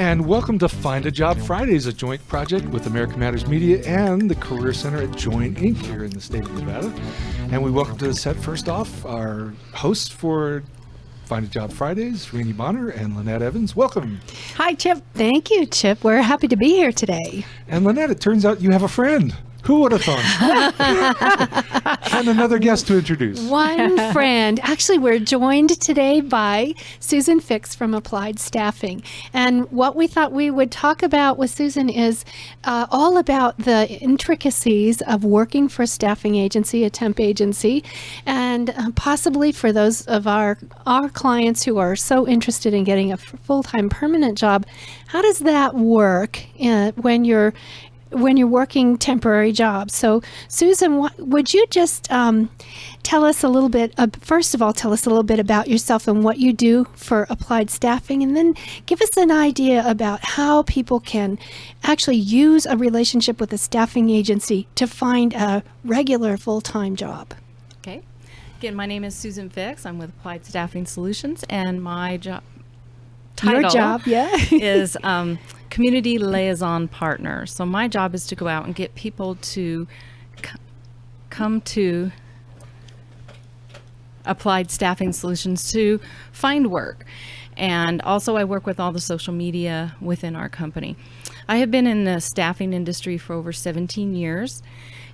And welcome to Find a Job Fridays, a joint project with American Matters Media and the Career Center at Join Inc. here in the state of Nevada. And we welcome to the set, first off, our hosts for Find a Job Fridays, Renee Bonner and Lynette Evans. Welcome. Hi, Chip. Thank you, Chip. We're happy to be here today. And Lynette, it turns out you have a friend. Who would have thought? And another guest to introduce. One friend. Actually, we're joined today by Susan Fix from Applied Staffing. And what we thought we would talk about with Susan is all about the intricacies of working for a staffing agency, a temp agency, and possibly for those of our clients who are so interested in getting a full-time permanent job, how does that work when you're working temporary jobs? So, Susan, would you just tell us a little bit, first of all, tell us a little bit about yourself and what you do for Applied Staffing, and then give us an idea about how people can actually use a relationship with a staffing agency to find a regular full-time job. Okay. Again, my name is Susan Fix. I'm with Applied Staffing Solutions, and my job title is Community Liaison Partner. So my job is to go out and get people to come to Applied Staffing Solutions to find work. And also I work with all the social media within our company. I have been in the staffing industry for over 17 years,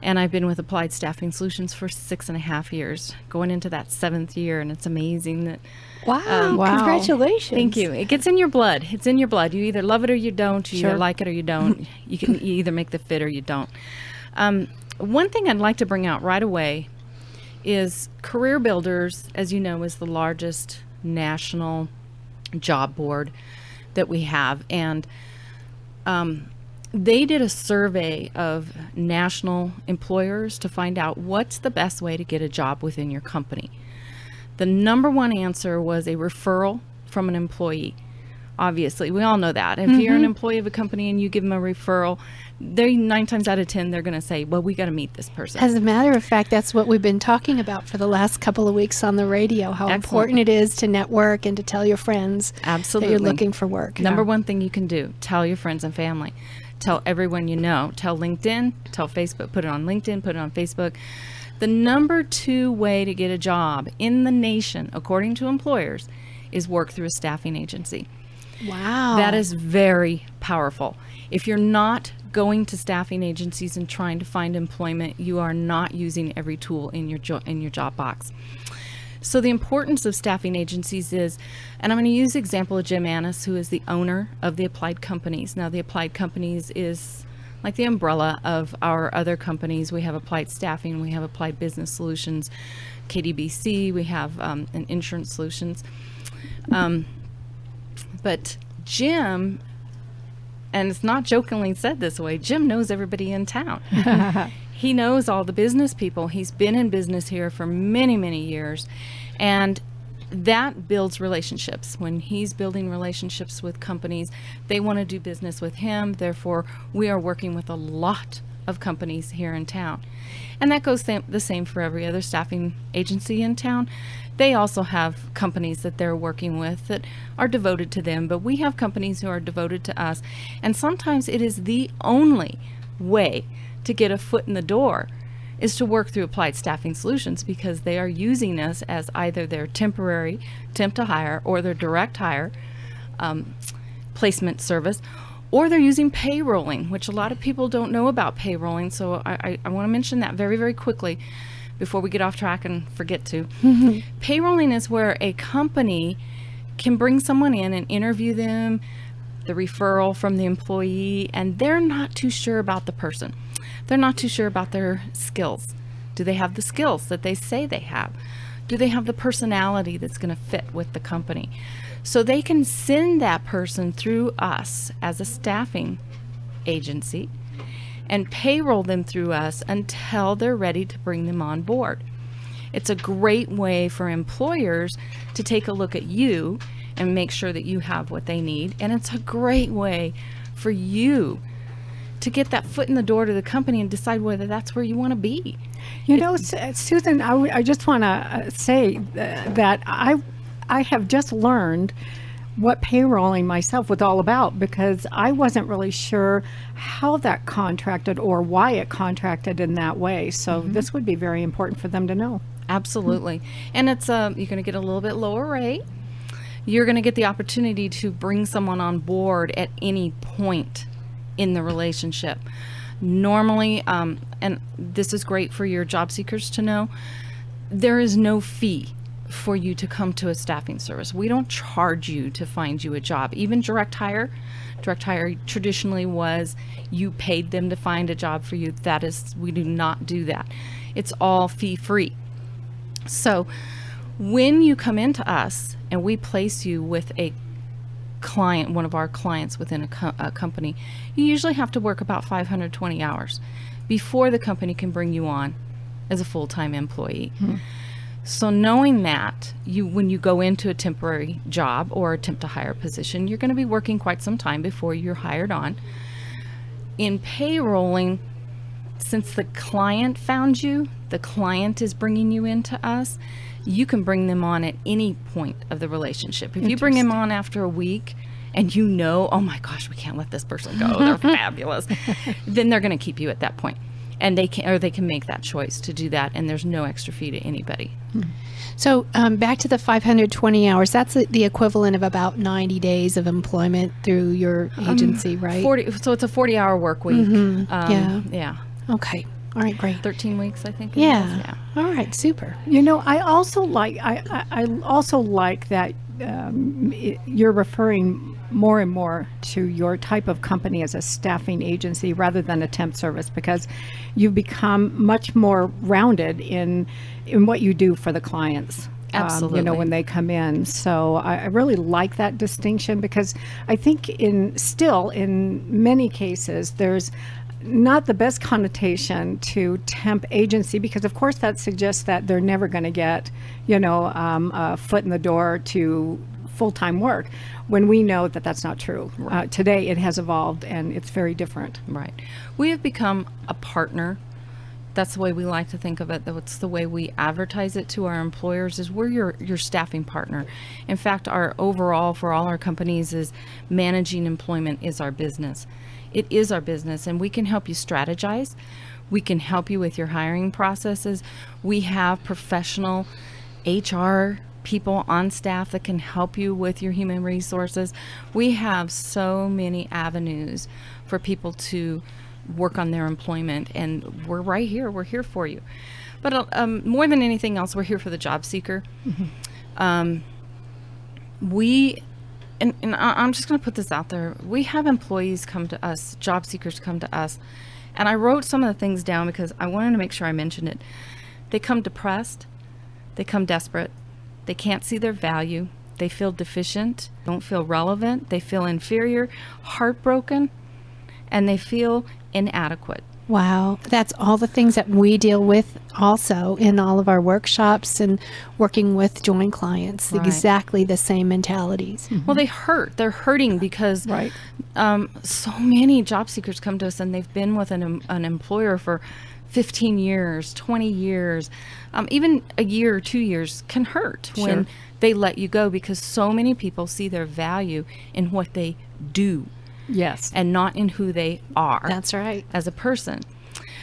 and I've been with Applied Staffing Solutions for 6.5 years, going into that 7th year, and it's amazing that Wow. Congratulations. Thank you. It gets in your blood. It's in your blood. You either love it or you don't. You either like it or you don't. You either make the fit or you don't. One thing I'd like to bring out right away is Career Builders, as you know, is the largest national job board that we have. And they did a survey of national employers to find out what's the best way to get a job within your company. The number one answer was a referral from an employee. Obviously, we all know that. If you're an employee of a company and you give them a referral, they 9 times out of 10, they're going to say, well, we got to meet this person. As a matter of fact, that's what we've been talking about for the last couple of weeks on the radio, how important it is to network and to tell your friends that you're looking for work. Number one thing you can do, tell your friends and family. Tell everyone you know. Tell LinkedIn, tell Facebook, put it on LinkedIn, put it on Facebook. The number 2 way to get a job in the nation, according to employers, is work through a staffing agency. Wow. That is very powerful. If you're not going to staffing agencies and trying to find employment, you are not using every tool in your job box. So the importance of staffing agencies is, and I'm going to use the example of Jim Annis, who is the owner of the Applied Companies. Now, the Applied Companies is like the umbrella of our other companies. We have Applied Staffing, we have Applied Business Solutions, KDBC, we have an Insurance Solutions. But Jim, and it's not jokingly said this way, Jim knows everybody in town. He knows all the business people. He's been in business here for many, many years. And that builds relationships. When he's building relationships with companies, they want to do business with him. Therefore, we are working with a lot of companies here in town. And that goes the same for every other staffing agency in town. They also have companies that they're working with that are devoted to them, but we have companies who are devoted to us. And sometimes it is the only way to get a foot in the door is to work through Applied Staffing Solutions, because they are using us as either their temporary temp to hire or their direct hire placement service, or they're using payrolling, which a lot of people don't know about payrolling. So I want to mention that very, very quickly before we get off track and forget to. Payrolling is where a company can bring someone in and interview them, the referral from the employee, and they're not too sure about the person. They're not too sure about their skills. Do they have the skills that they say they have? Do they have the personality that's going to fit with the company? So they can send that person through us as a staffing agency and payroll them through us until they're ready to bring them on board. It's a great way for employers to take a look at you and make sure that you have what they need. And it's a great way for you to get that foot in the door to the company and decide whether that's where you want to be. You know, Susan, I just want to say that I have just learned what payrolling myself was all about, because I wasn't really sure how that contracted or why it contracted in that way. So this would be very important for them to know. Absolutely. And it's you're going to get a little bit lower rate. You're going to get the opportunity to bring someone on board at any point in the relationship. Normally, and this is great for your job seekers to know, there is no fee for you to come to a staffing service. We don't charge you to find you a job. Even direct hire traditionally was you paid them to find a job for you. We do not do that. It's all fee free. So when you come into us and we place you with a client, one of our clients within a company, you usually have to work about 520 hours before the company can bring you on as a full-time employee. So knowing that, when you go into a temporary job or attempt to hire position, you're going to be working quite some time before you're hired on. In payrolling, since the client found you, the client is bringing you into us, you can bring them on at any point of the relationship. If you bring them on after a week and you know, oh my gosh, we can't let this person go, they're fabulous, then they're going to keep you at that point. And they can make that choice to do that, and there's no extra fee to anybody. So back to the 520 hours, that's the equivalent of about 90 days of employment through your agency, right? 40. So it's a 40-hour work week. Yeah. Okay. All right, great. 13 weeks, I think. it Yeah. is. Yeah. All right, super. You know, I also like that you're referring more and more to your type of company as a staffing agency rather than a temp service, because you've become much more rounded in what you do for the clients. Absolutely. You know, when they come in. So I really like that distinction, because I think in many cases there's not the best connotation to temp agency, because of course that suggests that they're never going to get, a foot in the door to full-time work, when we know that that's not true. Today it has evolved and it's very different. Right. We have become a partner. That's the way we like to think of it. That's the way we advertise it to our employers, is we're your staffing partner. In fact, our overall for all our companies is managing employment is our business. It is our business, and we can help you strategize. We can help you with your hiring processes. We have professional HR people on staff that can help you with your human resources. We have so many avenues for people to work on their employment, and we're right here. We're here for you. But more than anything else, we're here for the job seeker. I'm just going to put this out there. We have employees come to us, job seekers come to us, and I wrote some of the things down because I wanted to make sure I mentioned it. They come depressed. They come desperate. They can't see their value. They feel deficient, don't feel relevant. They feel inferior, heartbroken, and they feel inadequate. Wow. That's all the things that we deal with also in all of our workshops and working with joint clients. Right. Exactly the same mentalities. Well, they hurt. They're hurting because Right. So many job seekers come to us and they've been with an employer for 15 years, 20 years, even a year or 2 years can hurt when they let you go, because so many people see their value in what they do. Yes. And not in who they are. That's right. As a person.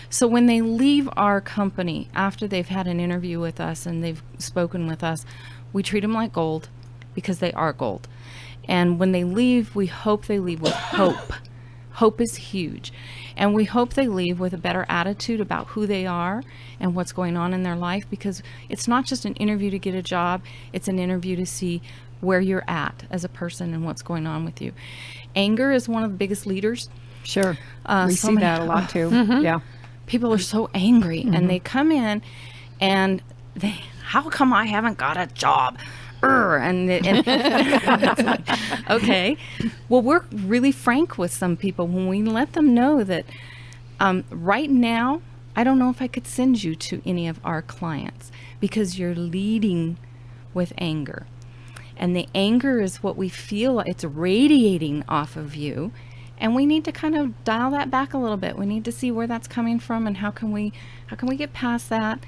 So when they leave our company after they've had an interview with us and they've spoken with us, we treat them like gold, because they are gold. And when they leave, we hope they leave with hope. Hope is huge. And we hope they leave with a better attitude about who they are and what's going on in their life, because it's not just an interview to get a job, it's an interview to see where you're at as a person and what's going on with you. Anger is one of the biggest leaders. Sure. We so see many- that a lot too. Yeah. People are so angry and they come in and they, how come I haven't got a job? And it's like, okay. Well, we're really frank with some people when we let them know that right now, I don't know if I could send you to any of our clients because you're leading with anger. And the anger is what we feel, it's radiating off of you. And we need to kind of dial that back a little bit. We need to see where that's coming from and how can we get past that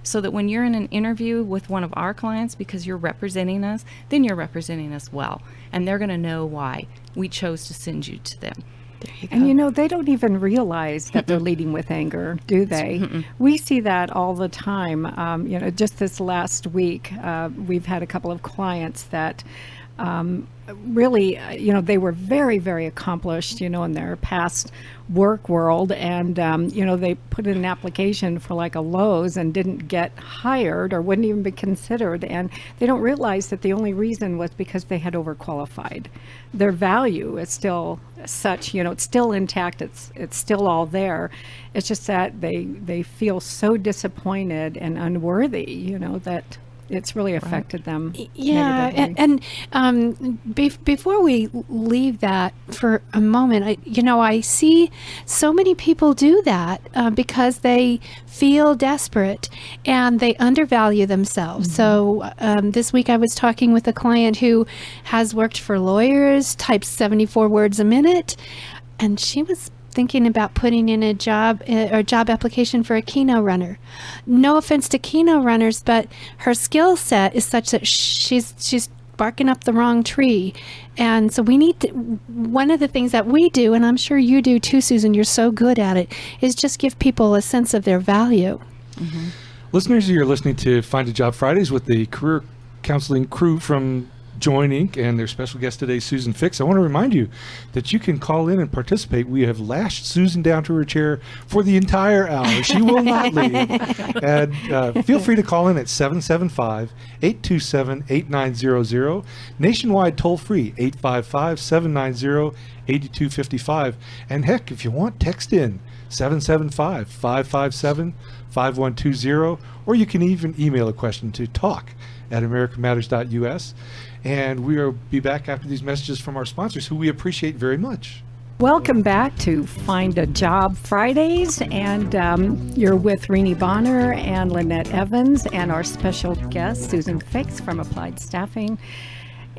so that when you're in an interview with one of our clients, because you're representing us, then you're representing us well, and they're going to know why we chose to send you to them. There you go. And they don't even realize that they're leading with anger, do they? We see that all the time. Just this last week, we've had a couple of clients that really, they were very, very accomplished, in their past work world. And, they put in an application for like a Lowe's and didn't get hired or wouldn't even be considered. And they don't realize that the only reason was because they had overqualified. Their value is still such, it's still intact. It's still all there. It's just that they feel so disappointed and unworthy, that it's really affected them. Yeah, negatively. and before we leave that for a moment, I see so many people do that because they feel desperate and they undervalue themselves. So this week I was talking with a client who has worked for lawyers, types 74 words a minute, and she was thinking about putting in a job application for a Keno runner. No offense to Keno runners, but her skill set is such that she's barking up the wrong tree. And so we need to, one of the things that we do, and I'm sure you do too, Susan, you're so good at it, is just give people a sense of their value. Mm-hmm. Listeners, you're listening to Find a Job Fridays with the career counseling crew from Join Inc. and their special guest today, Susan Fix. I want to remind you that you can call in and participate. We have lashed Susan down to her chair for the entire hour. She will not leave. And feel free to call in at 775-827-8900. Nationwide toll free, 855-790-8255. And heck, if you want, text in 775-557-5120, or you can even email a question to talk@americanmatters.us. And we will be back after these messages from our sponsors, who we appreciate very much. Welcome back to Find a Job Fridays, and you're with Renee Bonner and Lynette Evans and our special guest, Susan Fix from Applied Staffing.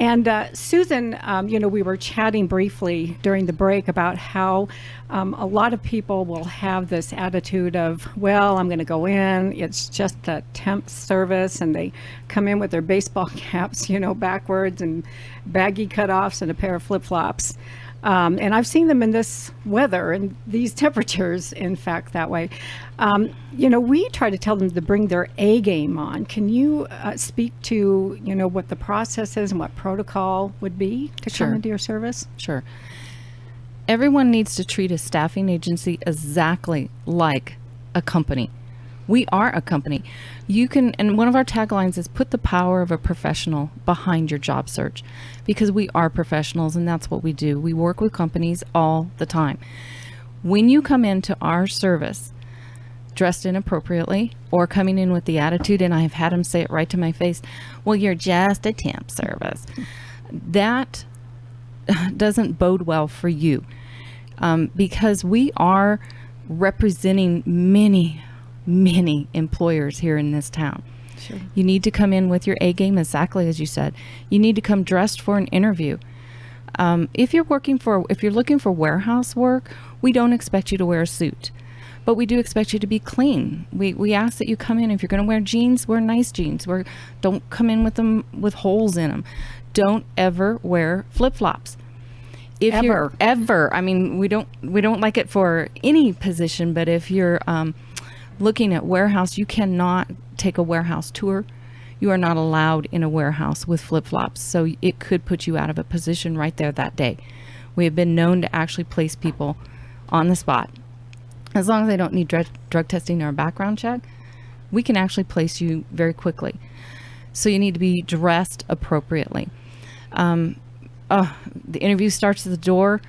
And Susan, we were chatting briefly during the break about how a lot of people will have this attitude of, well, I'm going to go in, it's just a temp service, and they come in with their baseball caps, backwards and baggy cutoffs and a pair of flip-flops. And I've seen them in this weather and these temperatures, in fact, that way. We try to tell them to bring their A game on. Can you speak to, what the process is and what protocol would be to Sure. come into your service? Sure. Everyone needs to treat a staffing agency exactly like a company. We are a company. You can, and one of our taglines is put the power of a professional behind your job search, because we are professionals and that's what we do. We work with companies all the time. When you come into our service dressed inappropriately or coming in with the attitude, and I've had them say it right to my face, well, you're just a temp service. That doesn't bode well for you, because we are representing many employers here in this town. Sure. You need to come in with your A game, exactly as you said. You need to come dressed for an interview. If you're looking for warehouse work, we don't expect you to wear a suit, but we do expect you to be clean. We ask that you come in. If you're going to wear jeans, wear nice jeans. Don't come in with them with holes in them. Don't ever wear flip-flops. Ever. I mean, we don't like it for any position, but if you're looking at warehouse, you cannot take a warehouse tour. You are not allowed in a warehouse with flip-flops, so it could put you out of a position right there that day. We have been known to actually place people on the spot. As long as they don't need drug testing or a background check, we can actually place you very quickly. So you need to be dressed appropriately. The interview starts at the door.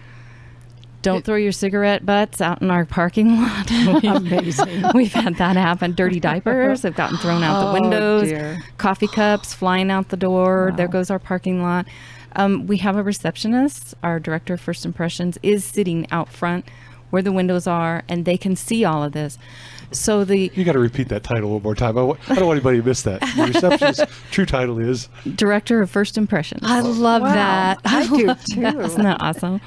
Don't throw your cigarette butts out in our parking lot. Amazing. We've had that happen. Dirty diapers have gotten thrown out the windows. Dear. Coffee cups flying out the door. Wow. There goes our parking lot. We have a receptionist. Our director of first impressions is sitting out front where the windows are, and they can see all of this. So You got to repeat that title one more time. I don't want anybody to miss that. The receptionist's true title is director of first impressions. I love Wow. that. I do too. Isn't that awesome?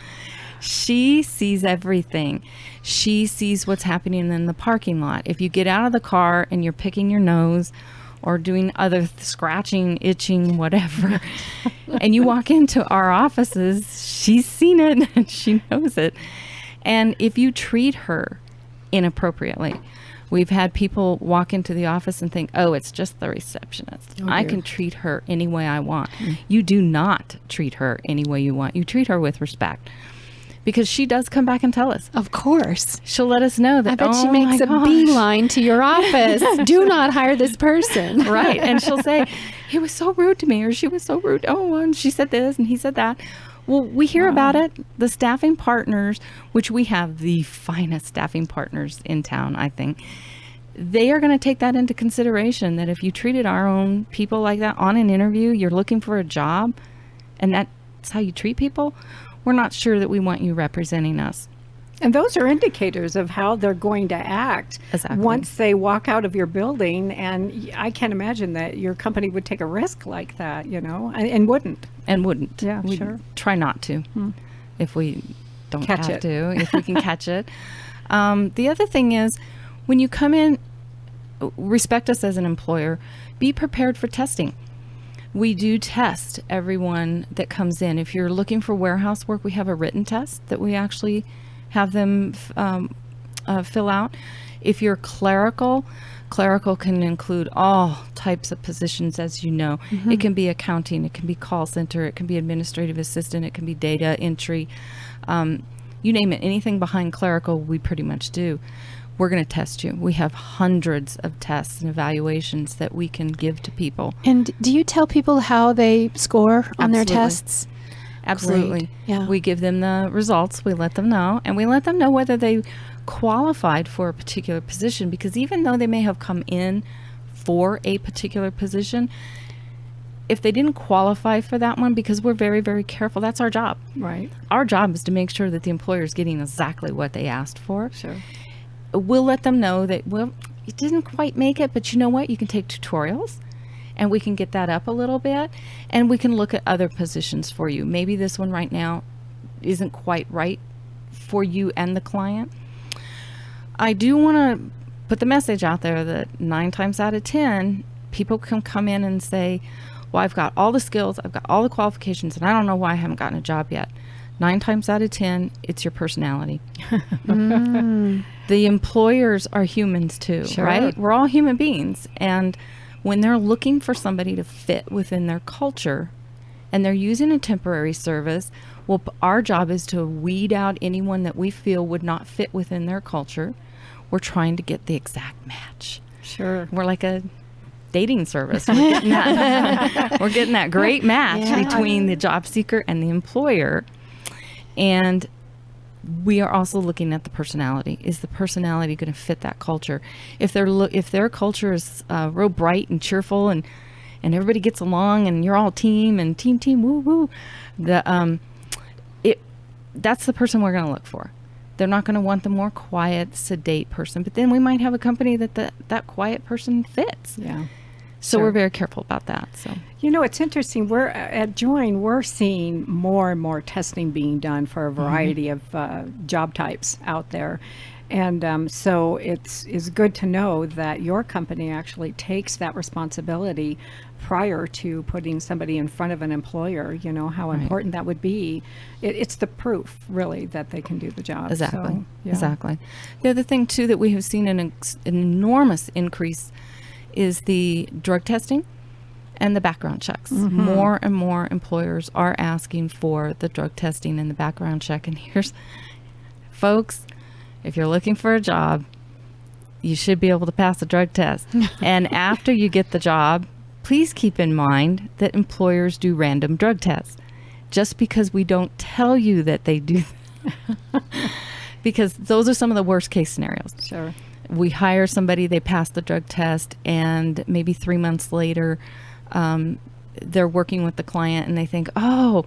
She sees everything. She sees what's happening in the parking lot. If you get out of the car and you're picking your nose or doing other scratching, itching, whatever, and you walk into our offices, she's seen it and she knows it. And if you treat her inappropriately, we've had people walk into the office and think, oh, it's just the receptionist. I can treat her any way I want. You do not treat her any way you want. You treat her with respect. Because she does come back and tell us. Of course. She'll let us know that, I bet she "Oh makes my a gosh." beeline to your office. Do not hire this person. Right. And she'll say, he was so rude to me, or she was so rude. Oh, and she said this and he said that. Well, we hear about it. The staffing partners, which we have the finest staffing partners in town, I think, they are going to take that into consideration, that if you treated our own people like that on an interview, you're looking for a job, and that's how you treat people, we're not sure that we want you representing us. And those are indicators of how they're going to act Exactly. once they walk out of your building. And I can't imagine that your company would take a risk like that, and wouldn't. And wouldn't. Yeah, We'd sure. try not to if we don't Catch have it. to, if we can catch it. The other thing is, when you come in, respect us as an employer, be prepared for testing. We do test everyone that comes in. If you're looking for warehouse work, we have a written test that we actually have them fill out. If you're clerical can include all types of positions, as you know. It can be accounting, it can be call center, it can be administrative assistant, it can be data entry. You name it, anything behind clerical, we pretty much do. We're going to test you. We have hundreds of tests and evaluations that we can give to people. And do you tell people how they score on their Absolutely. tests? Absolutely. Great. Yeah. We give them the results. We let them know. And we let them know whether they qualified for a particular position. Because even though they may have come in for a particular position, if they didn't qualify for that one, because we're very, very careful, that's our job. Right. Our job is to make sure that the employer is getting exactly what they asked for. Sure. We'll let them know that, well, you didn't quite make it, but you know what? You can take tutorials and we can get that up a little bit, and we can look at other positions for you. Maybe this one right now isn't quite right for you and the client. I do want to put the message out there that 9 times out of 10, people can come in and say, well, I've got all the skills, I've got all the qualifications, and I don't know why I haven't gotten a job yet. 9 times out of 10, it's your personality. The employers are humans too, Sure. right? We're all human beings. And when they're looking for somebody to fit within their culture and they're using a temporary service, well, our job is to weed out anyone that we feel would not fit within their culture. We're trying to get the exact match. Sure. We're like a dating service. We're getting that, we're getting that great match Yeah. between the job seeker and the employer. And we are also looking at the personality. Is the personality going to fit that culture? If their culture is real bright and cheerful and everybody gets along and you're all team and team woo woo, that's the person we're going to look for. They're not going to want the more quiet, sedate person. But then we might have a company that quiet person fits. Yeah. So Sure. we're very careful about that. So It's interesting. We're at Join. We're seeing more and more testing being done for a variety of job types out there, and so it's good to know that your company actually takes that responsibility prior to putting somebody in front of an employer. How Right. important that would be. It's the proof, really, that they can do the job. Exactly. So, yeah. Exactly. The other thing too that we have seen an enormous increase is the drug testing and the background checks. More and more employers are asking for the drug testing and the background check. And here's, folks, if you're looking for a job, you should be able to pass a drug test. And after you get the job, please keep in mind that employers do random drug tests. Just because we don't tell you that they do, because those are some of the worst case scenarios. Sure. We hire somebody, they pass the drug test, and maybe 3 months later, they're working with the client and they think, oh,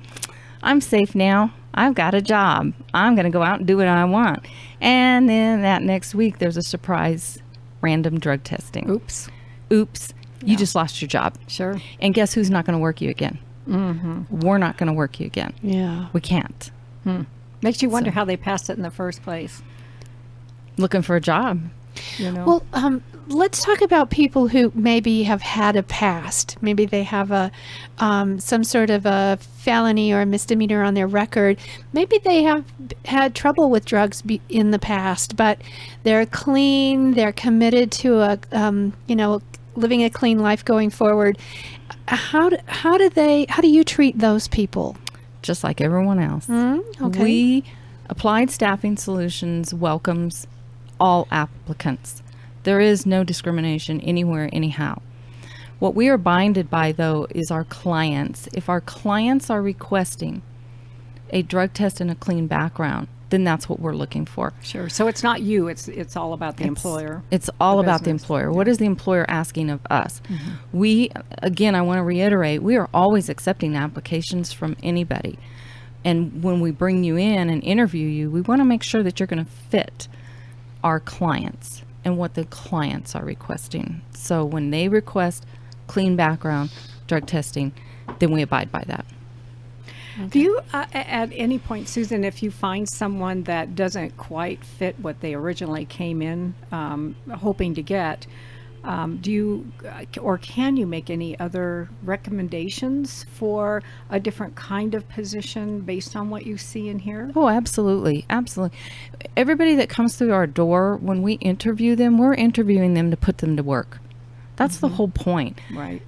I'm safe now. I've got a job. I'm going to go out and do what I want. And then that next week, there's a surprise random drug testing. Oops. Oops. You just lost your job. Sure. And guess who's not going to work you again? We're not going to work you again. Yeah. We can't. Makes you wonder So- how they passed it in the first place. Looking for a job. You know. Well, let's talk about people who maybe have had a past. Maybe they have a some sort of a felony or a misdemeanor on their record. Maybe they have had trouble with drugs in the past, but they're clean. They're committed to a living a clean life going forward. How do you treat those people? Just like everyone else. Okay. We, Applied Staffing Solutions, welcomes all applicants. There is no discrimination anywhere, anyhow. What we are binded by, though, is our clients. If our clients are requesting a drug test and a clean background, then that's what we're looking for. Sure. So it's not you. It's all about the employer. It's all The about the business. employer. What is the employer asking of us? We, again, I want to reiterate, we are always accepting applications from anybody. And when we bring you in and interview you, we want to make sure that you're going to fit our clients and what the clients are requesting. So when they request clean background, drug testing, then we abide by that. Do you, at any point, Susan, if you find someone that doesn't quite fit what they originally came in hoping to get, do you or can you make any other recommendations for a different kind of position based on what you see and hear? Oh, absolutely. Absolutely. Everybody that comes through our door, when we interview them, we're interviewing them to put them to work. That's the whole point. Right.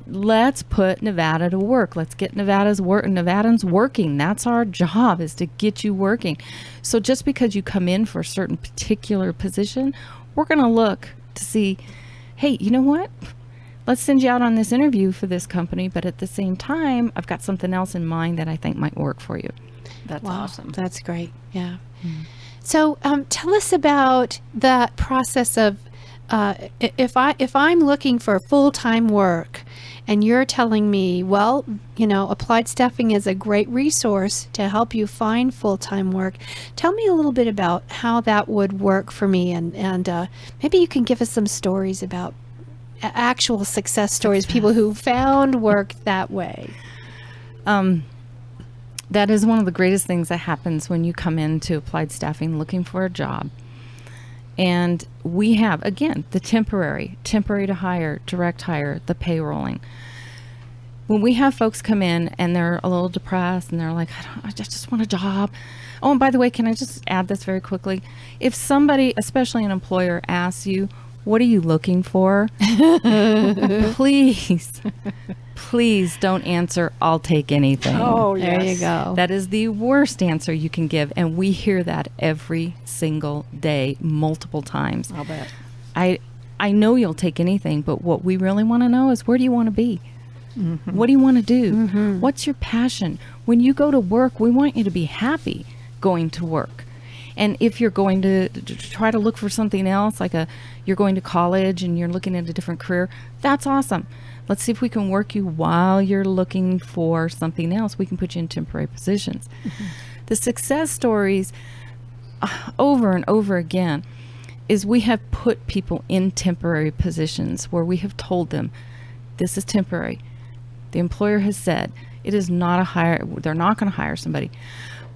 Let's put Nevada to work. Let's get Nevadans working. That's our job, is to get you working. So just because you come in for a certain particular position, we're going to look to see, hey, you know what? Let's send you out on this interview for this company, but at the same time, I've got something else in mind that I think might work for you. That's Wow, awesome. That's great. Yeah. So tell us about that process of if I'm looking for full-time work, and you're telling me, well, Applied Staffing is a great resource to help you find full-time work. Tell me a little bit about how that would work for me, and maybe you can give us some stories about actual success stories, people who found work that way. That is one of the greatest things that happens when you come into Applied Staffing looking for a job. And we have, again, the temporary to hire, direct hire, the payrolling. When we have folks come in and they're a little depressed and they're like, I just want a job. Oh, and by the way, can I just add this very quickly? If somebody, especially an employer, asks you, what are you looking for? Please don't answer, I'll take anything. Oh, There yes. you go. That is the worst answer you can give. And we hear that every single day, multiple times. I'll bet. I know you'll take anything, but what we really want to know is, where do you want to be? What do you want to do? What's your passion? When you go to work, we want you to be happy going to work. And if you're going to try to look for something else, like you're going to college and you're looking at a different career, that's awesome. Let's see if we can work you while you're looking for something else. We can put you in temporary positions. The success stories, over and over again, is we have put people in temporary positions where we have told them, this is temporary. The employer has said it is not a hire. They're not going to hire somebody,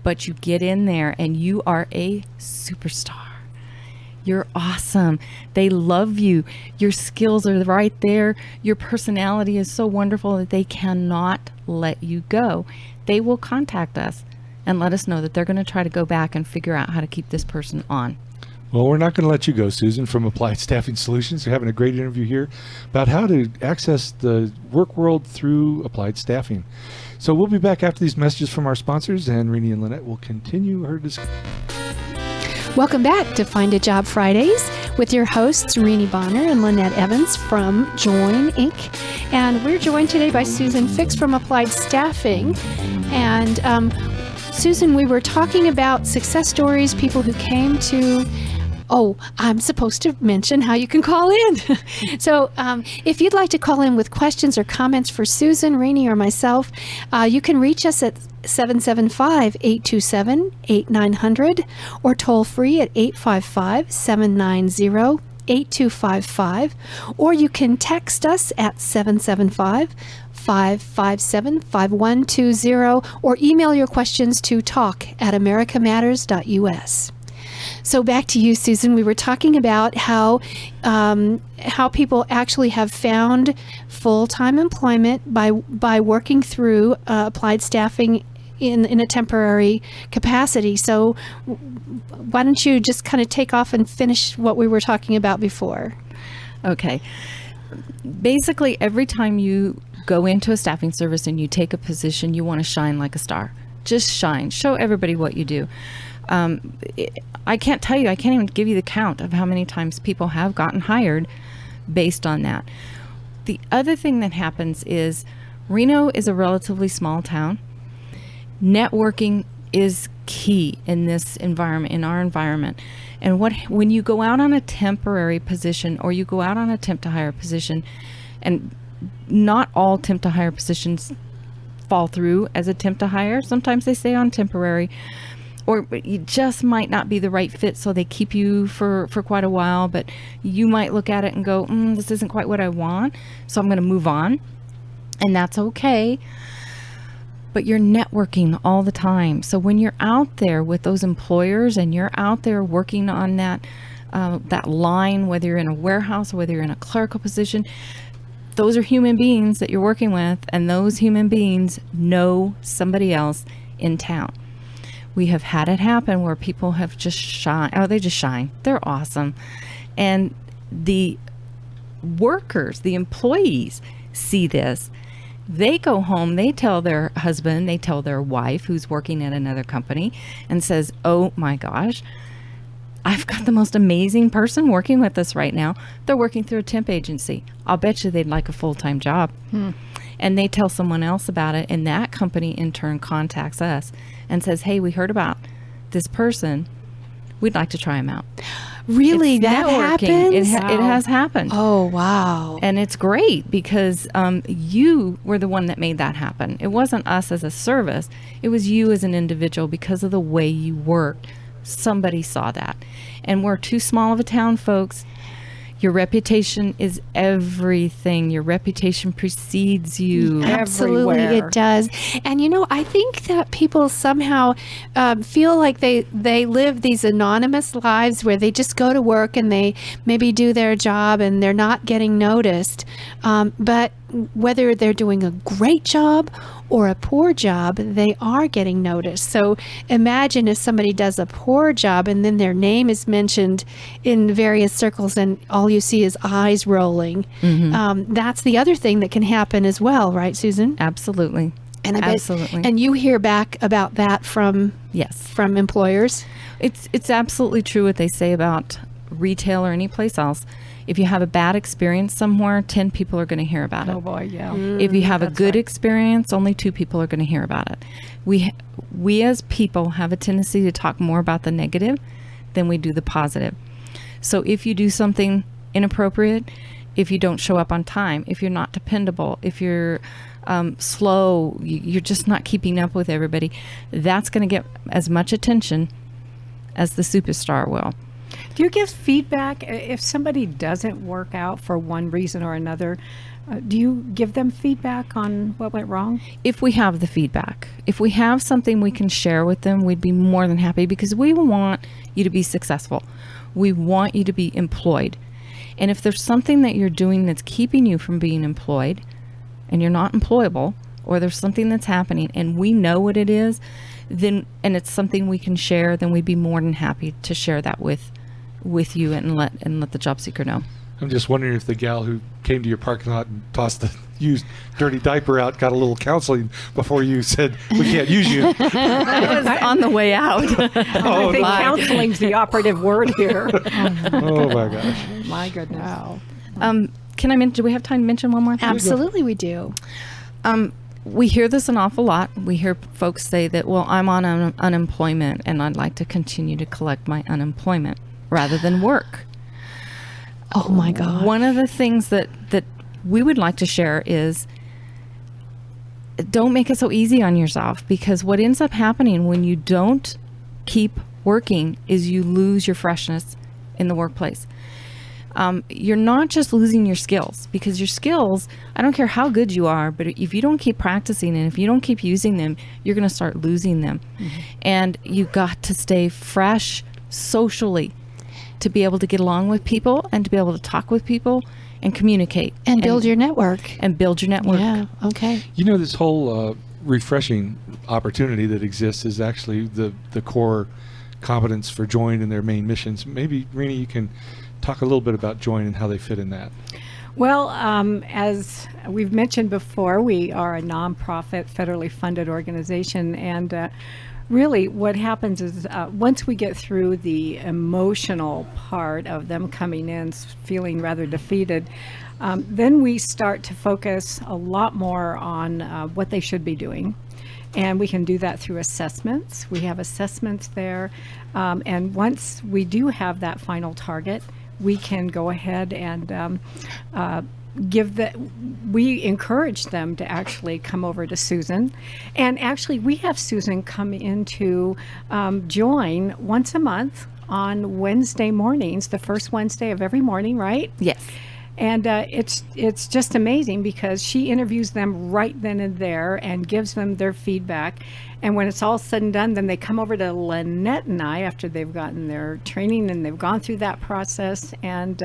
but you get in there and you are a superstar. You're awesome. They love you. Your skills are right there. Your personality is so wonderful that they cannot let you go. They will contact us and let us know that they're going to try to go back and figure out how to keep this person on. Well, we're not going to let you go, Susan, from Applied Staffing Solutions. We're having a great interview here about how to access the work world through Applied Staffing. So we'll be back after these messages from our sponsors, and Renee and Lynette will continue her discussion. Welcome back to Find a Job Fridays with your hosts, Renee Bonner and Lynette Evans from Join Inc. And we're joined today by Susan Fix from Applied Staffing. And Susan, we were talking about success stories, people who came to... Oh, I'm supposed to mention how you can call in. So if you'd like to call in with questions or comments for Susan, Renee, or myself, you can reach us at 775-827-8900 or toll free at 855-790-8255, or you can text us at 775 557-5120 or email your questions to talk@americamatters.us. So back to you, Susan. We were talking about how people actually have found full-time employment by working through applied staffing in a temporary capacity. So why don't you just kind of take off and finish what we were talking about before? Okay. Basically, every time you go into a staffing service and you take a position, you want to shine like a star. Just shine. Show everybody what you do. I can't tell you, I can't even give you the count of how many times people have gotten hired based on that. The other thing that happens is Reno is a relatively small town. Networking is key in this environment, in our environment. And when you go out on a temporary position or you go out on a temp to hire position, and not all temp to hire positions fall through as a temp to hire, sometimes they stay on temporary, or you just might not be the right fit, so they keep you for quite a while, but you might look at it and go, this isn't quite what I want, so I'm going to move on, and that's okay. But you're networking all the time. So when you're out there with those employers and you're out there working on that line, whether you're in a warehouse or whether you're in a clerical position, those are human beings that you're working with, and those human beings know somebody else in town. We have had it happen where people have just shine. Oh, they just shine. They're awesome. And the workers, the employees see this. They go home, they tell their husband, they tell their wife who's working at another company and says, oh my gosh, I've got the most amazing person working with us right now. They're working through a temp agency. I'll bet you they'd like a full-time job. And they tell someone else about it, and that company in turn contacts us and says, hey, we heard about this person. We'd like to try him out. Really? It's that networking. happens? It has happened. Oh, wow. And it's great because you were the one that made that happen. It wasn't us as a service. It was you as an individual because of the way you worked. Somebody saw that. And we're too small of a town, folks. Your reputation is everything. Your reputation precedes you. Absolutely, everywhere. it does. And I think that people somehow feel like they live these anonymous lives where they just go to work and they maybe do their job and they're not getting noticed. But whether they're doing a great job or a poor job, they are getting noticed. So imagine if somebody does a poor job and then their name is mentioned in various circles and all you see is eyes rolling. That's the other thing that can happen as well, right, Susan? Absolutely. And I bet, Absolutely. and you hear back about that from Yes. from employers. It's absolutely true what they say about retail or any place else. If you have a bad experience somewhere, 10 people are going to hear about it. Oh boy, yeah. If you have a that's good right. experience, only 2 people are going to hear about it. We as people have a tendency to talk more about the negative than we do the positive. So if you do something inappropriate, if you don't show up on time, if you're not dependable, if you're slow, you're just not keeping up with everybody, that's going to get as much attention as the superstar will. Do you give feedback if somebody doesn't work out for one reason or another? Do you give them feedback on what went wrong? If we have the feedback, if we have something we can share with them, we'd be more than happy because we want you to be successful. We want you to be employed. And if there's something that you're doing that's keeping you from being employed and you're not employable, or there's something that's happening and we know what it is, then, and it's something we can share, then we'd be more than happy to share that with you and let the job seeker know. I'm just wondering if the gal who came to your parking lot and tossed the used dirty diaper out got a little counseling before you said, we can't use you. I was on the way out. I think my. counseling's the operative word here. Oh my gosh. My goodness. Wow. Can I mention, do we have time to mention one more thing? Absolutely, we do. We hear this an awful lot. We hear folks say that, well, I'm on unemployment and I'd like to continue to collect my unemployment rather than work. Oh my God. One of the things that we would like to share is don't make it so easy on yourself, because what ends up happening when you don't keep working is you lose your freshness in the workplace. you're not just losing your skills, because your skills, I don't care how good you are, but if you don't keep practicing and if you don't keep using them, you're going to start losing them. And you got to stay fresh socially to be able to get along with people and to be able to talk with people and communicate And build your network. and build your network. Yeah. Okay. You know, this whole refreshing opportunity that exists is actually the core competence for Join and their main missions. Maybe, Rena, you can talk a little bit about Join and how they fit in that. Well, as we've mentioned before, we are a nonprofit, federally funded organization, and really what happens is once we get through the emotional part of them coming in feeling rather defeated, then we start to focus a lot more on what they should be doing. And we can do that through assessments. We have assessments there. And once we do have that final target, we can go ahead and we encourage them to actually come over to Susan. And actually, we have Susan come into Join once a month on Wednesday mornings, the first Wednesday of every morning, right? Yes. And it's just amazing because she interviews them right then and there and gives them their feedback. And when it's all said and done, then they come over to Lynette and I after they've gotten their training and they've gone through that process. And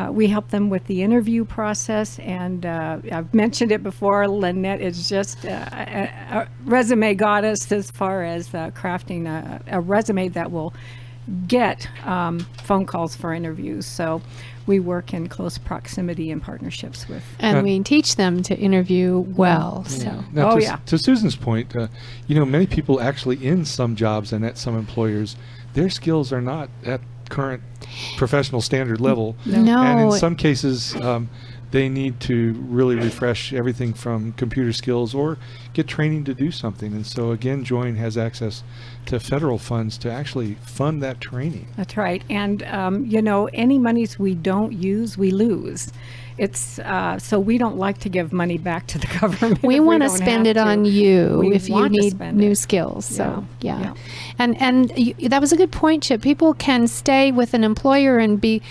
we help them with the interview process. And I've mentioned it before, Lynette is just a resume goddess as far as crafting a resume that will get phone calls for interviews. So we work in close proximity and partnerships with. And we teach them to interview well. So. Now, to Susan's point, you know, many people actually in some jobs and at some employers, their skills are not at current professional standard level. No. And in some cases, they need to really refresh everything from computer skills or get training to do something. And so, again, Join has access to federal funds to actually fund that training. That's right. And, you know, any monies we don't use, we lose. It's so we don't like to give money back to the government. We if want to don't spend have it to. on you We if you want to need spend new it. skills. So Yeah. and that was a good point, Chip. People can stay with an employer and be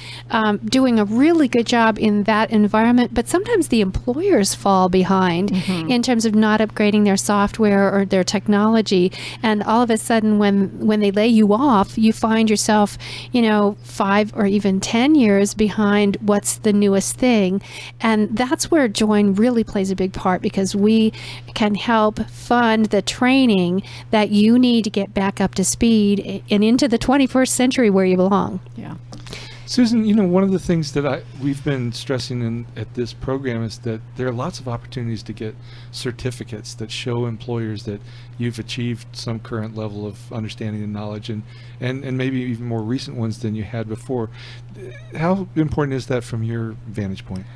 doing a really good job in that environment, but sometimes the employers fall behind in terms of not upgrading their software or their technology, and all of a sudden when they lay you off, you find yourself, you know, 5 or even 10 years behind what's the newest thing. And that's where Join really plays a big part, because we can help fund the training that you need to get back up to speed and into the 21st century where you belong. Yeah. Susan, you know, one of the things that we've been stressing at this program is that there are lots of opportunities to get certificates that show employers that you've achieved some current level of understanding and knowledge, and maybe even more recent ones than you had before. How important is that from your vantage point?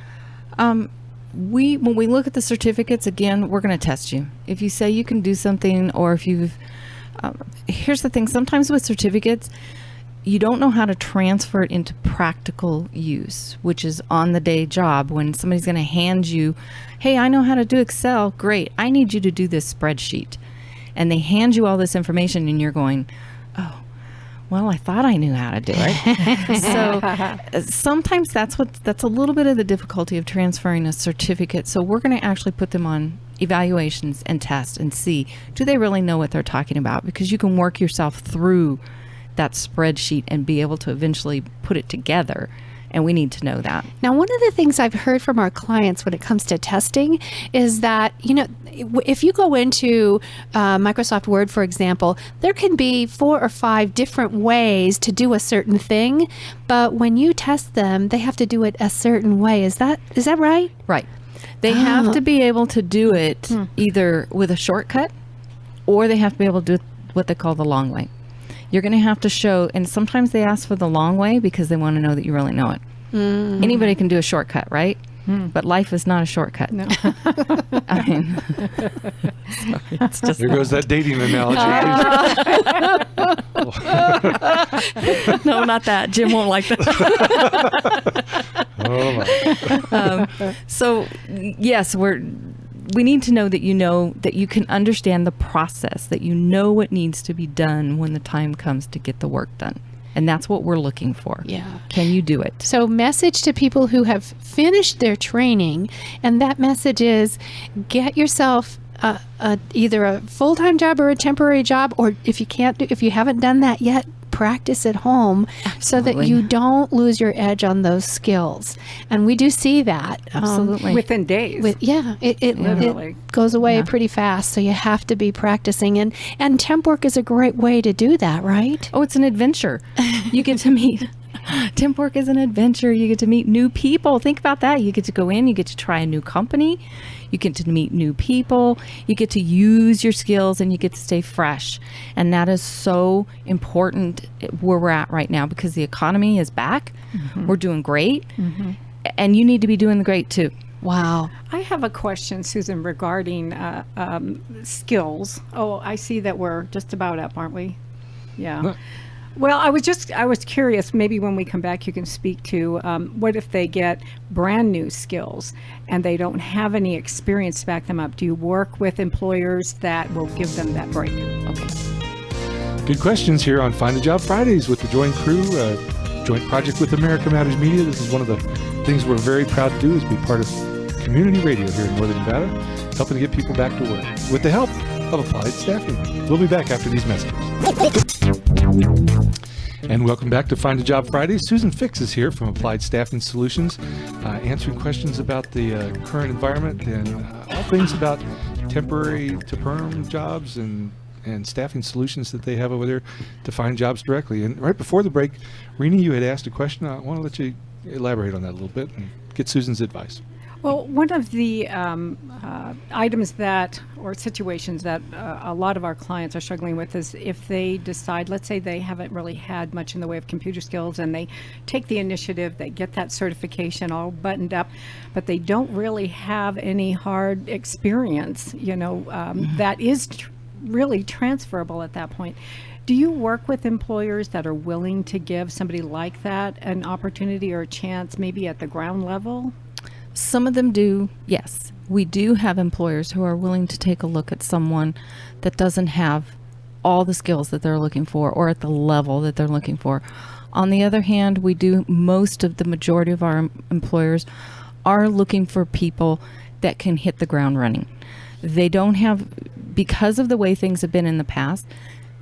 When we look at the certificates, again, we're going to test you. If you say you can do something, or if you've, here's the thing, sometimes with certificates, you don't know how to transfer it into practical use, which is on the day job when somebody's going to hand you, hey, I know how to do Excel. Great. I need you to do this spreadsheet. And they hand you all this information and you're going, oh, well, I thought I knew how to do it. So sometimes that's a little bit of the difficulty of transferring a certificate. So we're going to actually put them on evaluations and test and see, do they really know what they're talking about? Because you can work yourself through that spreadsheet and be able to eventually put it together. And we need to know that. Now, one of the things I've heard from our clients when it comes to testing is that, you know, if you go into Microsoft Word, for example, there can be 4 or 5 different ways to do a certain thing, but when you test them, they have to do it a certain way. Is that right? Right. They have to be able to do it either with a shortcut, or they have to be able to do it what they call the long way. You're going to have to show, and sometimes they ask for the long way because they want to know that you really know it. Anybody can do a shortcut, right? But life is not a shortcut. No. I mean, sorry, it's just There goes that dating analogy. no, not that. Jim won't like that. Oh my. So yes, we need to know that you can understand the process, that you know what needs to be done when the time comes to get the work done. And that's what we're looking for. Yeah. Can you do it? So, message to people who have finished their training, and that message is get yourself either a full-time job or a temporary job, or if you haven't done that yet, practice at home so that Absolutely. you don't lose your edge on those skills. And we do see that. Absolutely. Within days. It Literally. goes away Yeah. pretty fast, so you have to be practicing. And temp work is a great way to do that, right? Oh, it's an adventure. You get to meet. Temp work is an adventure. You get to meet new people. Think about that. You get to go in, you get to try a new company, you get to meet new people, you get to use your skills, and you get to stay fresh. And that is so important where we're at right now, because the economy is back. We're doing great. And you need to be doing great too. Wow. I have a question, Susan, regarding skills. Oh, I see that we're just about up, aren't we? Yeah. No. Well, I was curious, maybe when we come back you can speak to what if they get brand new skills and they don't have any experience to back them up? Do you work with employers that will give them that break? Okay. Good questions here on Find a Job Fridays with the Joint Crew, joint project with America Matters Media. This is one of the things we're very proud to do, is be part of community radio here in Northern Nevada, helping to get people back to work with the help of Applied Staffing. We'll be back after these messages. And welcome back to Find a Job Fridays. Susan Fix is here from Applied Staffing Solutions, answering questions about the current environment and all things about temporary to perm jobs and staffing solutions that they have over there to find jobs directly. And right before the break, Rini, you had asked a question. I want to let you elaborate on that a little bit and get Susan's advice. Well, one of the items or situations that a lot of our clients are struggling with is if they decide, let's say they haven't really had much in the way of computer skills, and they take the initiative, they get that certification all buttoned up, but they don't really have any hard experience, that is really transferable at that point. Do you work with employers that are willing to give somebody like that an opportunity or a chance, maybe at the ground level? Some of them do, yes. We do have employers who are willing to take a look at someone that doesn't have all the skills that they're looking for or at the level that they're looking for. On the other hand, most of the majority of our employers are looking for people that can hit the ground running. They don't have, because of the way things have been in the past,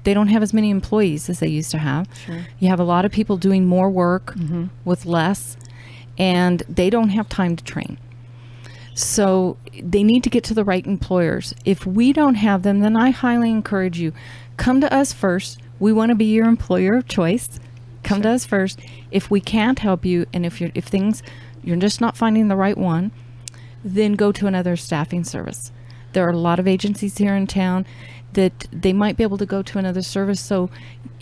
they don't have as many employees as they used to have. Sure. You have a lot of people doing more work with less, and they don't have time to train. So they need to get to the right employers. If we don't have them, then I highly encourage you, come to us first. We want to be your employer of choice. Come to us first. If we can't help you, and if you're just not finding the right one, then go to another staffing service. There are a lot of agencies here in town that they might be able to go to another service. So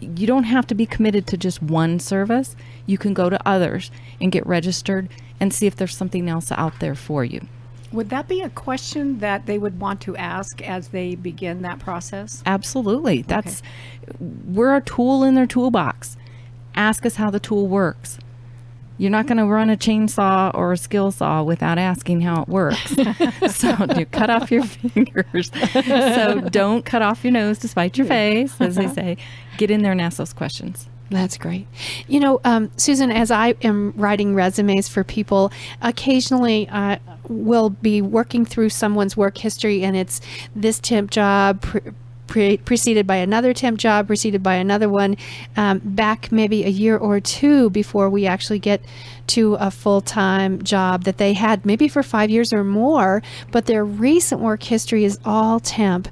you don't have to be committed to just one service. You can go to others and get registered and see if there's something else out there for you. Would that be a question that they would want to ask as they begin that process? Absolutely. We're a tool in their toolbox. Ask us how the tool works. You're not going to run a chainsaw or a skill saw without asking how it works. So you cut off your fingers. So don't cut off your nose to spite your face, as they say. Get in there and ask those questions. That's great. Susan, as I am writing resumes for people, occasionally we'll be working through someone's work history, and it's this temp job preceded by another temp job, preceded by another one, back maybe a year or two before we actually get to a full-time job that they had maybe for 5 years or more, but their recent work history is all temp.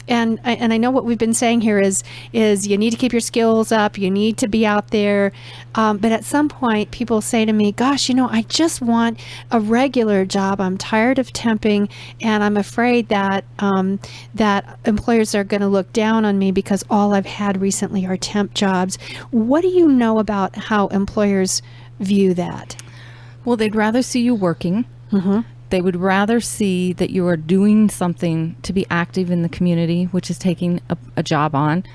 And I know what we've been saying here is you need to keep your skills up, you need to be out there. But at some point, people say to me, gosh, I just want a regular job. I'm tired of temping, and I'm afraid that that employers are going to look down on me because all I've had recently are temp jobs. What do you know about how employers view that? Well, they'd rather see you working. Mm-hmm. They would rather see that you are doing something to be active in the community, which is taking a job on.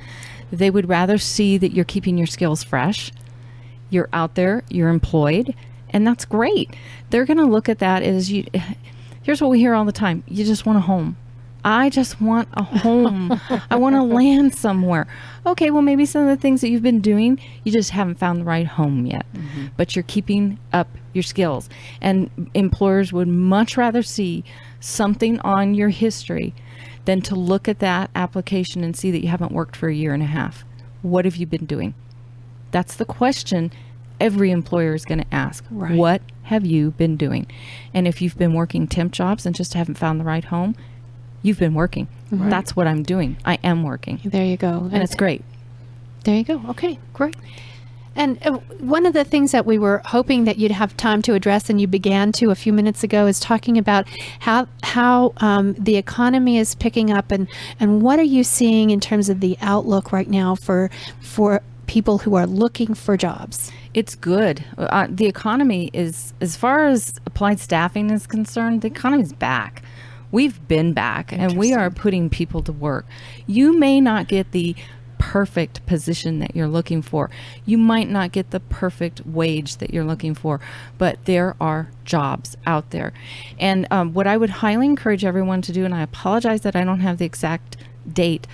They would rather see that you're keeping your skills fresh. You're out there, you're employed, and that's great. They're going to look at that as here's what we hear all the time. You just want a home. I just want a home. I want to land somewhere. Okay, well, maybe some of the things that you've been doing, you just haven't found the right home yet. But you're keeping up your skills. And employers would much rather see something on your history than to look at that application and see that you haven't worked for a year and a half. What have you been doing? That's the question every employer is going to ask. Right. What have you been doing? And if you've been working temp jobs and just haven't found the right home, you've been working. That's what I'm doing. I am working. There you go. And it's great. There you go. Okay, great. And one of the things that we were hoping that you'd have time to address, and you began to a few minutes ago, is talking about how the economy is picking up, and what are you seeing in terms of the outlook right now for people who are looking for jobs? It's good. The economy is, as far as applied staffing is concerned, the economy's back. We've been back, and we are putting people to work. You may not get the perfect position that you're looking for. You might not get the perfect wage that you're looking for, but there are jobs out there. And what I would highly encourage everyone to do, and I apologize that I don't have the exact date,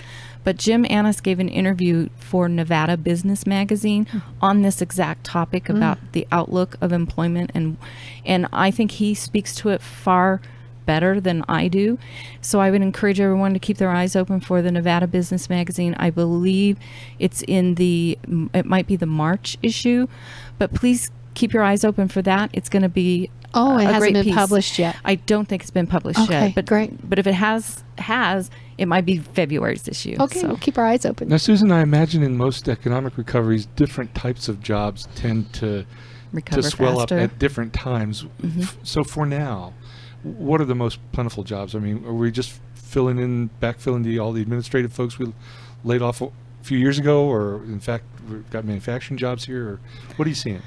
but Jim Annis gave an interview for Nevada Business Magazine on this exact topic about the outlook of employment, and I think he speaks to it far better than I do. So I would encourage everyone to keep their eyes open for the Nevada Business Magazine. I believe it might be the March issue, but please keep your eyes open for that. It's going to be It a hasn't great been piece. published yet. I don't think it's been published Okay, yet, but great. But if it has, it might be February's issue. Okay, So. we'll keep our eyes open. Now, Susan, I imagine in most economic recoveries, different types of jobs tend to Recover swell faster. up at different times. So for now, what are the most plentiful jobs? I mean, are we just backfilling all the administrative folks we laid off a few years ago, or in fact, we've got manufacturing jobs here, or what are you seeing?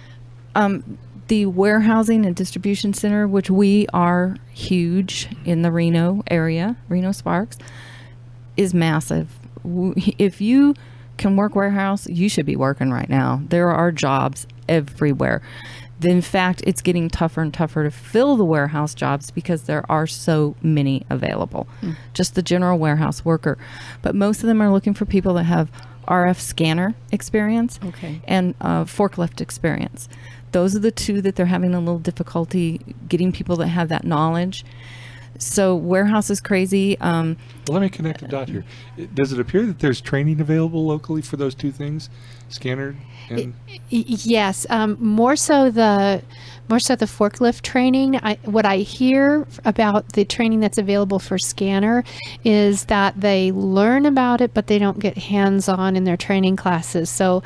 The warehousing and distribution center, which we are huge in the Reno area, Reno Sparks, is massive. If you can work warehouse, you should be working right now. There are jobs everywhere. In fact, it's getting tougher and tougher to fill the warehouse jobs because there are so many available. Just the general warehouse worker. But most of them are looking for people that have RF scanner experience and forklift experience. Those are the two that they're having a little difficulty getting people that have that knowledge. So warehouse is crazy. Well, let me connect a dot here. Does it appear that there's training available locally for those two things, scanner and? Yes, more so the forklift training. What I hear about the training that's available for scanner is that they learn about it, but they don't get hands-on in their training classes. So,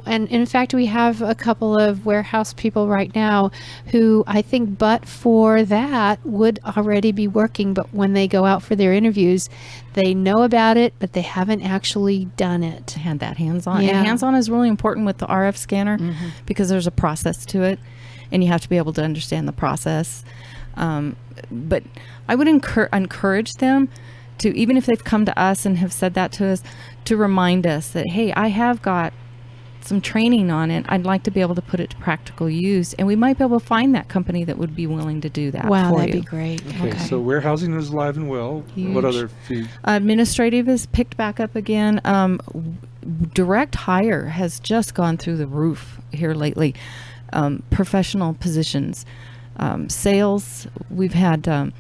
and in fact, we have a couple of warehouse people right now who I think, but for that, would already be working. But when they go out for their interviews, they know about it, but they haven't actually done it. Had that hands-on. Yeah. And hands-on is really important with the RF scanner because there's a process to it, and you have to be able to understand the process. But I would encourage them to, even if they've come to us and have said that to us, to remind us that, hey, I have got some training on it. I'd like to be able to put it to practical use, and we might be able to find that company that would be willing to do that Wow, for that'd you. be great. Okay, so warehousing is alive and well. Huge. What other fields? Administrative is picked back up again. Direct hire has just gone through the roof here lately. Professional positions, sales. We've had a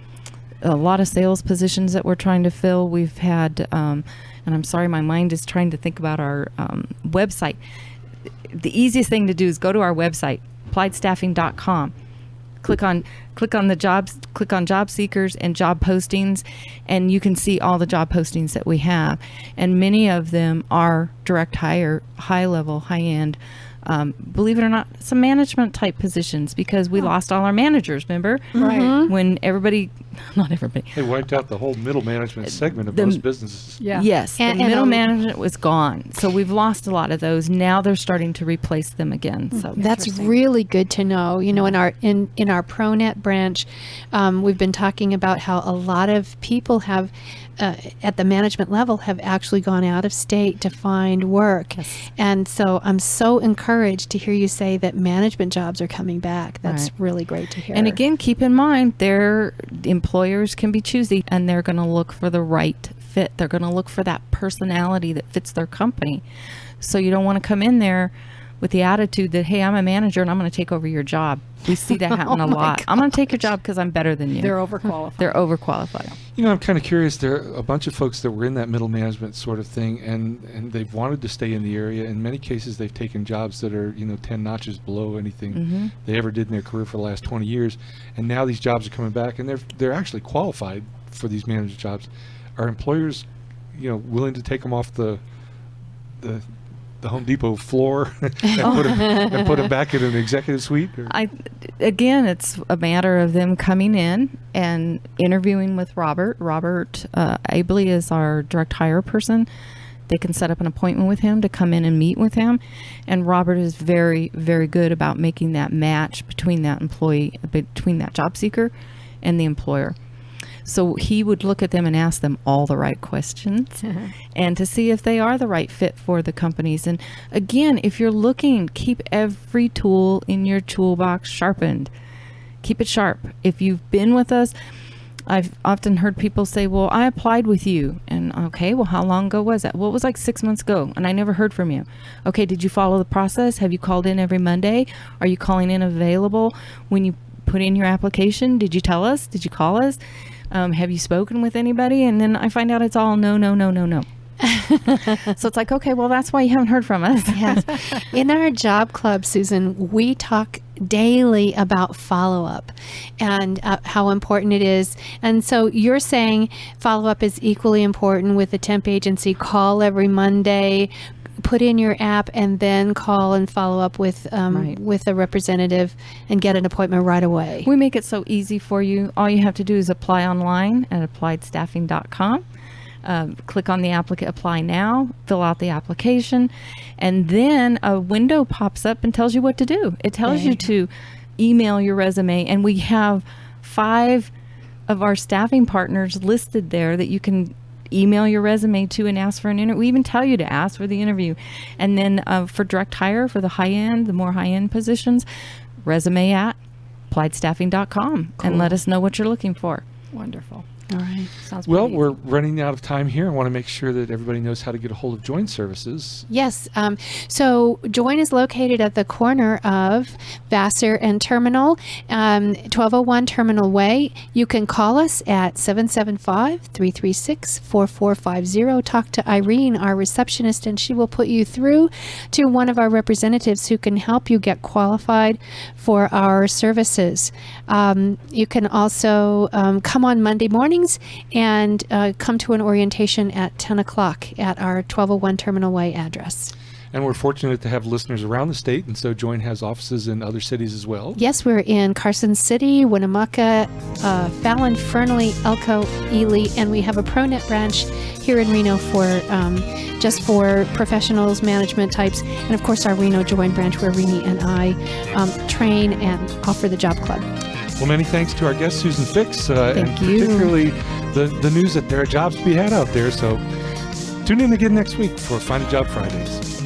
lot of sales positions that we're trying to fill. We've had, and I'm sorry, my mind is trying to think about our website. The easiest thing to do is go to our website, appliedstaffing.com. Click on the jobs, click on job seekers and job postings, and you can see all the job postings that we have. And many of them are direct hire, high level, high end. Believe it or not, some management type positions, because we lost all our managers, remember? Right. When not everybody. They wiped out the whole middle management segment of The- most businesses. Yeah. Yes, And- the and middle a- management was gone. So we've lost a lot of those. Now they're starting to replace them again. So That's really good to know. You know, in our ProNet branch, we've been talking about how a lot of people have, at the management level, have actually gone out of state to find work. Yes. And so I'm so encouraged to hear you say that management jobs are coming back. That's Right. really great to hear. And again, keep in mind, their employees employers can be choosy, and they're going to look for the right fit. They're going to look for that personality that fits their company. So you don't want to come in there with the attitude that, hey, I'm a manager and I'm going to take over your job. We see that happen a lot. I'm going to take your job because I'm better than you. They're overqualified. They're overqualified. You know, I'm kind of curious. There are a bunch of folks that were in that middle management sort of thing, and they've wanted to stay in the area. In many cases, they've taken jobs that are, 10 notches below anything they ever did in their career for the last 20 years. And now these jobs are coming back, and they're actually qualified for these manager jobs. Are employers, willing to take them off the Home Depot floor and put them back in an executive suite? Or? Again, it's a matter of them coming in and interviewing with Robert. Robert Abley is our direct hire person. They can set up an appointment with him to come in and meet with him. And Robert is very, very good about making that match between that employee, between that job seeker and the employer. So he would look at them and ask them all the right questions and to see if they are the right fit for the companies. And again, if you're looking, keep every tool in your toolbox sharpened. Keep it sharp. If you've been with us, I've often heard people say, well, I applied with you. And okay, well, how long ago was that? Well, it was like 6 months ago and I never heard from you. Okay, did you follow the process? Have you called in every Monday? Are you calling in available when you put in your application? Did you tell us? Did you call us? Have you spoken with anybody? And then I find out it's all no. So it's like, okay, well, that's why you haven't heard from us. Yes. In our job club, Susan, we talk daily about follow-up and how important it is. And so you're saying follow-up is equally important with the temp agency. Call every Monday, put in your app, and then call and follow up with with a representative and get an appointment right away. We make it so easy for you. All you have to do is apply online at appliedstaffing.com. Click on the apply now, fill out the application, and then a window pops up and tells you what to do. It tells you to email your resume, and we have 5 of our staffing partners listed there that you can email your resume to and ask for an interview. We even tell you to ask for the interview. And then for direct hire, for the more high-end positions, resume at appliedstaffing.com and let us know what you're looking for. Wonderful. All right. Sounds Well, pretty we're easy. running out of time here. I want to make sure that everybody knows how to get a hold of Join Services. Yes. So Join is located at the corner of Vassar and Terminal, 1201 Terminal Way. You can call us at 775-336-4450. Talk to Irene, our receptionist, and she will put you through to one of our representatives who can help you get qualified for our services. You can also come on Monday mornings and come to an orientation at 10 o'clock at our 1201 Terminal Way address. And we're fortunate to have listeners around the state, and so Join has offices in other cities as well. Yes, we're in Carson City, Winnemucca, Fallon, Fernley, Elko, Ely, and we have a ProNet branch here in Reno for just for professionals, management types, and of course our Reno Join branch where Rini and I train and offer the job club. Well, many thanks to our guest, Susan Fix, and Thank you. particularly the news that there are jobs to be had out there. So tune in again next week for Find a Job Fridays.